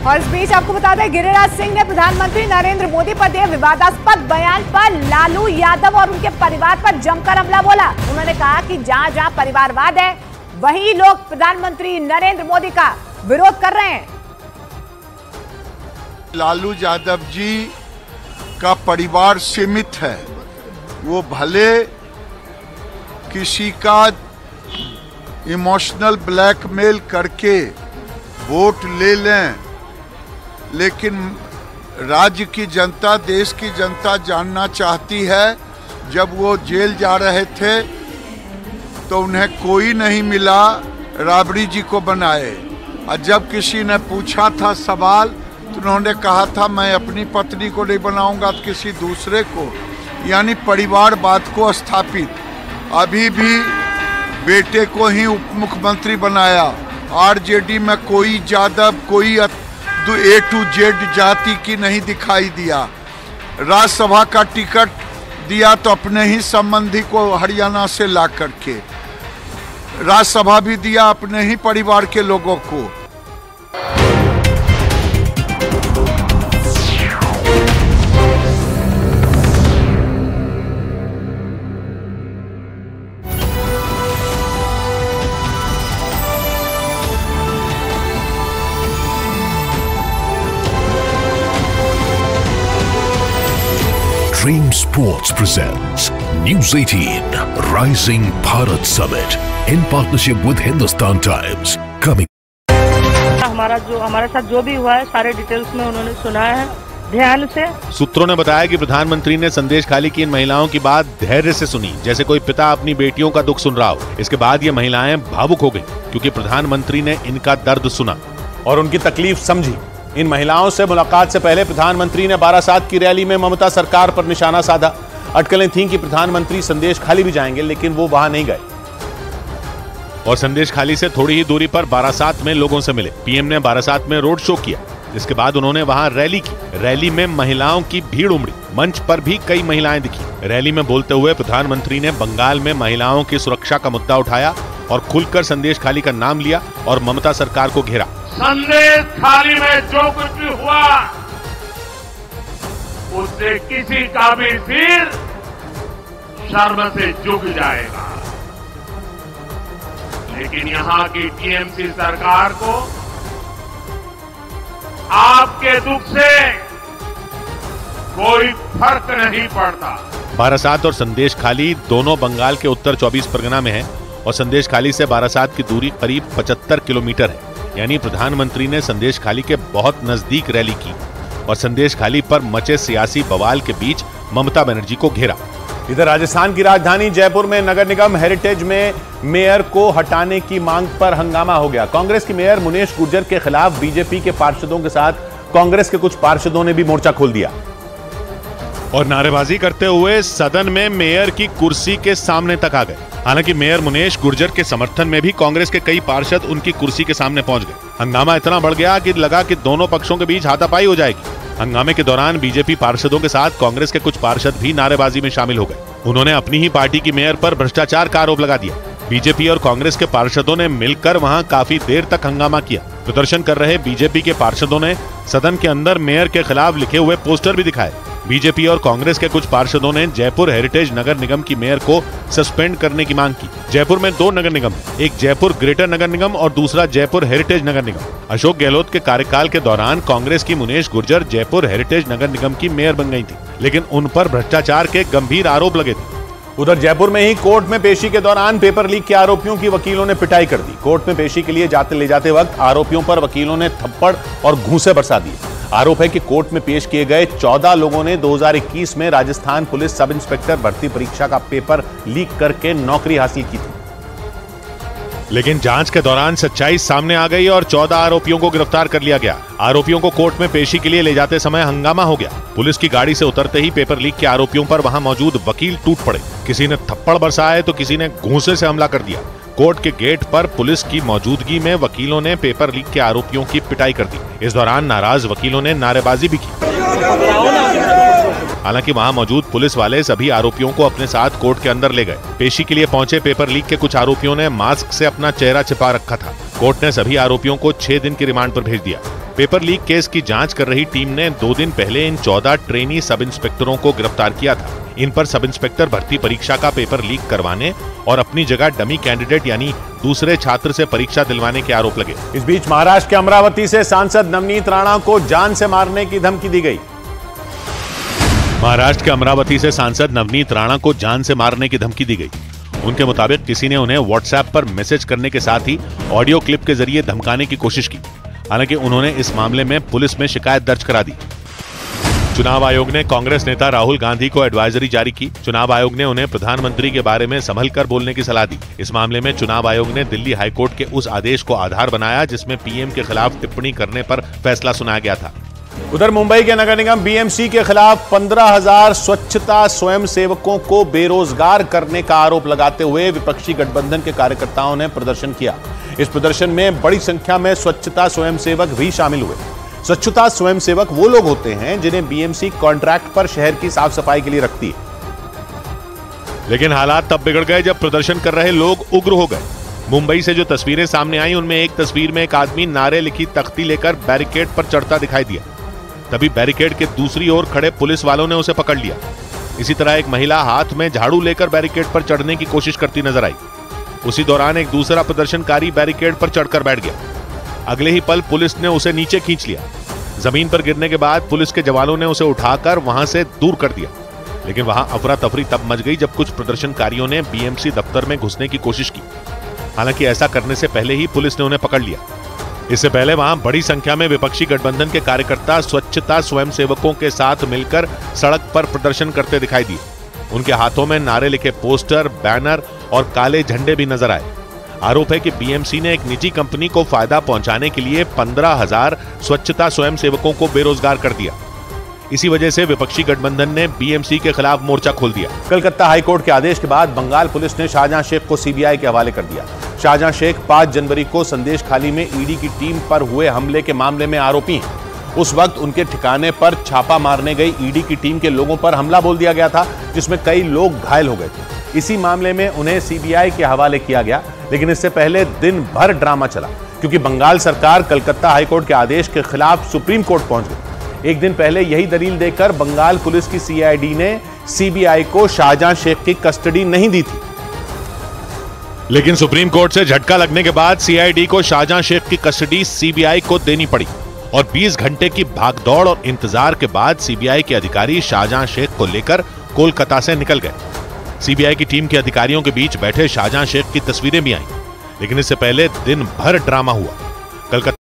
और इस बीच आपको बता दें, गिरिराज सिंह ने प्रधानमंत्री नरेंद्र मोदी पर दिए विवादास्पद बयान पर लालू यादव और उनके परिवार पर जमकर हमला बोला। उन्होंने कहा कि जहां जहां परिवारवाद है वही लोग प्रधानमंत्री नरेंद्र मोदी का विरोध कर रहे हैं। लालू यादव जी का परिवार सीमित है, वो भले किसी का इमोशनल ब्लैकमेल करके वोट ले लें, लेकिन राज्य की जनता, देश की जनता जानना चाहती है। जब वो जेल जा रहे थे तो उन्हें कोई नहीं मिला राबड़ी जी को बनाए, और जब किसी ने पूछा था सवाल तो उन्होंने कहा था मैं अपनी पत्नी को नहीं बनाऊंगा तो किसी दूसरे को, यानी परिवारवाद को स्थापित। अभी भी बेटे को ही उप मुख्यमंत्री बनाया। आरजेडी में कोई यादव, कोई A to Z जाति की नहीं दिखाई दिया। राज्यसभा का टिकट दिया तो अपने ही संबंधी को हरियाणा से ला करके, राज्यसभा भी दिया अपने ही परिवार के लोगों को। Dream Sports presents News 18 Rising Bharat Summit in partnership with Hindustan Times. Coming. हमारे साथ जो भी हुआ है सारे डिटेल्स में उन्होंने सुना है ध्यान से। सूत्रों ने बताया कि प्रधानमंत्री ने संदेश खाली की इन महिलाओं की बात धैर्य से सुनी, जैसे कोई पिता अपनी बेटियों का दुख सुन रहा हो। इसके बाद ये महिलाएं भावुक हो गईं, क्योंकि प्रधानमंत्री ने इनका दर्द सुना और उनकी तकलीफ समझी। इन महिलाओं से मुलाकात से पहले प्रधानमंत्री ने बारासात की रैली में ममता सरकार पर निशाना साधा। अटकलें थीं कि प्रधानमंत्री संदेश खाली भी जाएंगे, लेकिन वो वहां नहीं गए और संदेश खाली से थोड़ी ही दूरी पर बारासात में लोगों से मिले। पीएम ने बारासात में रोड शो किया, जिसके बाद उन्होंने वहां रैली की। रैली में महिलाओं की भीड़ उमड़ी, मंच पर भी कई महिलाएं दिखी। रैली में बोलते हुए प्रधानमंत्री ने बंगाल में महिलाओं की सुरक्षा का मुद्दा उठाया और खुलकर संदेश खाली का नाम लिया और ममता सरकार को घेरा। संदेश खाली में जो कुछ भी हुआ उससे किसी का भी सिर शर्म से झुक जाएगा, लेकिन यहां की टीएमसी सरकार को आपके दुख से कोई फर्क नहीं पड़ता। बारासात और संदेश खाली दोनों बंगाल के उत्तर 24 परगना में है और संदेश खाली से बारासात की दूरी करीब 75 किलोमीटर है। यानी प्रधानमंत्री ने संदेश खाली के बहुत नजदीक रैली की और संदेश खाली पर मचे सियासी बवाल के बीच ममता बनर्जी को घेरा। इधर राजस्थान की राजधानी जयपुर में नगर निगम हेरिटेज में मेयर को हटाने की मांग पर हंगामा हो गया। कांग्रेस की मेयर मुनेश गुर्जर के खिलाफ बीजेपी के पार्षदों के साथ कांग्रेस के कुछ पार्षदों ने भी मोर्चा खोल दिया और नारेबाजी करते हुए सदन में मेयर की कुर्सी के सामने तक आ गए। हालांकि मेयर मुनेश गुर्जर के समर्थन में भी कांग्रेस के कई पार्षद उनकी कुर्सी के सामने पहुंच गए। हंगामा इतना बढ़ गया कि लगा कि दोनों पक्षों के बीच हाथापाई हो जाएगी। हंगामे के दौरान बीजेपी पार्षदों के साथ कांग्रेस के कुछ पार्षद भी नारेबाजी में शामिल हो गए। उन्होंने अपनी ही पार्टी की मेयर पर भ्रष्टाचार का आरोप लगा दिया। बीजेपी और कांग्रेस के पार्षदों ने मिलकर वहां काफी देर तक हंगामा किया। प्रदर्शन कर रहे बीजेपी के पार्षदों ने सदन के अंदर मेयर के खिलाफ लिखे हुए पोस्टर भी दिखाए। बीजेपी और कांग्रेस के कुछ पार्षदों ने जयपुर हेरिटेज नगर निगम की मेयर को सस्पेंड करने की मांग की। जयपुर में 2 नगर निगम हैं, एक जयपुर ग्रेटर नगर निगम और दूसरा जयपुर हेरिटेज नगर निगम। अशोक गहलोत के कार्यकाल के दौरान कांग्रेस की मुनेश गुर्जर जयपुर हेरिटेज नगर निगम की मेयर बन गई थी, लेकिन उन पर भ्रष्टाचार के गंभीर आरोप लगे थे। उधर जयपुर में ही कोर्ट में पेशी के दौरान पेपर लीक के आरोपियों की वकीलों ने पिटाई कर दी। कोर्ट में पेशी के लिए ले जाते वक्त आरोपियों पर वकीलों ने थप्पड़ और घूंसे बरसा दिए। आरोप है कि कोर्ट में पेश किए गए 14 लोगों ने 2021 में राजस्थान पुलिस सब इंस्पेक्टर भर्ती परीक्षा का पेपर लीक करके नौकरी हासिल की थी। लेकिन जांच के दौरान सच्चाई सामने आ गई और 14 आरोपियों को गिरफ्तार कर लिया गया। आरोपियों को कोर्ट में पेशी के लिए ले जाते समय हंगामा हो गया। पुलिस की गाड़ी से उतरते ही पेपर लीक के आरोपियों पर वहां मौजूद वकील टूट पड़े। किसी ने थप्पड़ बरसाए तो किसी ने घूंसे से हमला कर दिया। कोर्ट के गेट पर पुलिस की मौजूदगी में वकीलों ने पेपर लीक के आरोपियों की पिटाई कर दी। इस दौरान नाराज वकीलों ने नारेबाजी भी की। हालांकि वहां मौजूद पुलिस वाले सभी आरोपियों को अपने साथ कोर्ट के अंदर ले गए। पेशी के लिए पहुंचे पेपर लीक के कुछ आरोपियों ने मास्क से अपना चेहरा छिपा रखा था। कोर्ट ने सभी आरोपियों को 6 दिन की रिमांड पर भेज दिया। पेपर लीक केस की जांच कर रही टीम ने 2 दिन पहले इन 14 ट्रेनी सब इंस्पेक्टरों को गिरफ्तार किया था। इन पर सब इंस्पेक्टर भर्ती परीक्षा का पेपर लीक करवाने और अपनी जगह डमी कैंडिडेट यानी दूसरे छात्र से परीक्षा दिलवाने के आरोप लगे। इस बीच महाराष्ट्र के अमरावती से सांसद नवनीत राणा को जान से मारने की धमकी दी गई। महाराष्ट्र के अमरावती से सांसद नवनीत राणा को जान से मारने की धमकी दी गई। उनके मुताबिक किसी ने उन्हें व्हाट्सएप पर मैसेज करने के साथ ही ऑडियो क्लिप के जरिए धमकाने की कोशिश की। हालांकि उन्होंने इस मामले में पुलिस में शिकायत दर्ज करा दी। चुनाव आयोग ने कांग्रेस नेता राहुल गांधी को एडवाइजरी जारी की। चुनाव आयोग ने उन्हें प्रधानमंत्री के बारे में संभल कर बोलने की सलाह दी। इस मामले में चुनाव आयोग ने दिल्ली हाईकोर्ट के उस आदेश को आधार बनाया जिसमें पीएम के खिलाफ टिप्पणी करने पर फैसला सुनाया गया था। उधर मुंबई के नगर निगम बीएमसी के खिलाफ 15,000 स्वच्छता स्वयंसेवकों को बेरोजगार करने का आरोप लगाते हुए विपक्षी गठबंधन के कार्यकर्ताओं ने प्रदर्शन किया। इस प्रदर्शन में बड़ी संख्या में स्वच्छता स्वयंसेवक भी शामिल हुए। स्वच्छता स्वयंसेवक वो लोग होते हैं जिन्हें बीएमसी कॉन्ट्रैक्ट पर शहर की साफ सफाई के लिए रखती है। लेकिन हालात तब बिगड़ गए जब प्रदर्शन कर रहे लोग उग्र हो गए। मुंबई से जो तस्वीरें सामने आई उनमें एक तस्वीर में एक आदमी नारे लिखी तख्ती लेकर बैरिकेड पर चढ़ता दिखाई दिया। तभी बैरिकेड के दूसरी ओर खड़े पुलिस वालों ने उसे पकड़ लिया। इसी तरह एक महिला हाथ में झाड़ू लेकर बैरिकेड पर चढ़ने की कोशिश करती नजर आई। उसी दौरान एक दूसरा प्रदर्शनकारी बैरिकेड पर चढ़कर बैठ गया। अगले ही पल पुलिस ने उसे नीचे खींच लिया। जमीन पर गिरने के बाद पुलिस के जवानों ने उसे उठाकर वहां से दूर कर दिया। लेकिन वहां अफरा तफरी तब मच गई जब कुछ प्रदर्शनकारियों ने बीएमसी दफ्तर में घुसने की कोशिश की। हालांकि ऐसा करने से पहले ही पुलिस ने उन्हें पकड़ लिया। इससे पहले वहां बड़ी संख्या में विपक्षी गठबंधन के कार्यकर्ता स्वच्छता स्वयंसेवकों के साथ मिलकर सड़क पर प्रदर्शन करते दिखाई दिए। उनके हाथों में नारे लिखे पोस्टर, बैनर और काले झंडे भी नजर आए। आरोप है कि बीएमसी ने एक निजी कंपनी को फायदा पहुंचाने के लिए 15,000 स्वच्छता स्वयंसेवकों को बेरोजगार कर दिया। इसी वजह से विपक्षी गठबंधन ने बीएमसी के खिलाफ मोर्चा खोल दिया। कलकत्ता हाईकोर्ट के आदेश के बाद बंगाल पुलिस ने शाहजहां शेख को सीबीआई के हवाले कर दिया। शाहजहां शेख 5 जनवरी को संदेश खाली में ईडी की टीम पर हुए हमले के मामले में आरोपी हैं। उस वक्त उनके ठिकाने पर छापा मारने गई ईडी की टीम के लोगों पर हमला बोल दिया गया था, जिसमें कई लोग घायल हो गए थे। इसी मामले में उन्हें सीबीआई के हवाले किया गया। लेकिन इससे पहले दिन भर ड्रामा चला क्योंकि बंगाल सरकार कलकत्ता हाईकोर्ट के आदेश के खिलाफ सुप्रीम कोर्ट पहुंच गई। एक दिन पहले यही दलील देकर बंगाल पुलिस की सीआईडी ने सीबीआई को शाहजहां शेख की कस्टडी नहीं दी थी। लेकिन सुप्रीम कोर्ट से झटका लगने के बाद सीआईडी को शाहजहां शेख की कस्टडी सीबीआई को देनी पड़ी और 20 घंटे की भागदौड़ और इंतजार के बाद सीबीआई के अधिकारी शाहजहां शेख को लेकर कोलकाता से निकल गए। सीबीआई की टीम के अधिकारियों के बीच बैठे शाहजहां शेख की तस्वीरें भी आईं। लेकिन इससे पहले दिन भर ड्रामा हुआ। कलकत्ता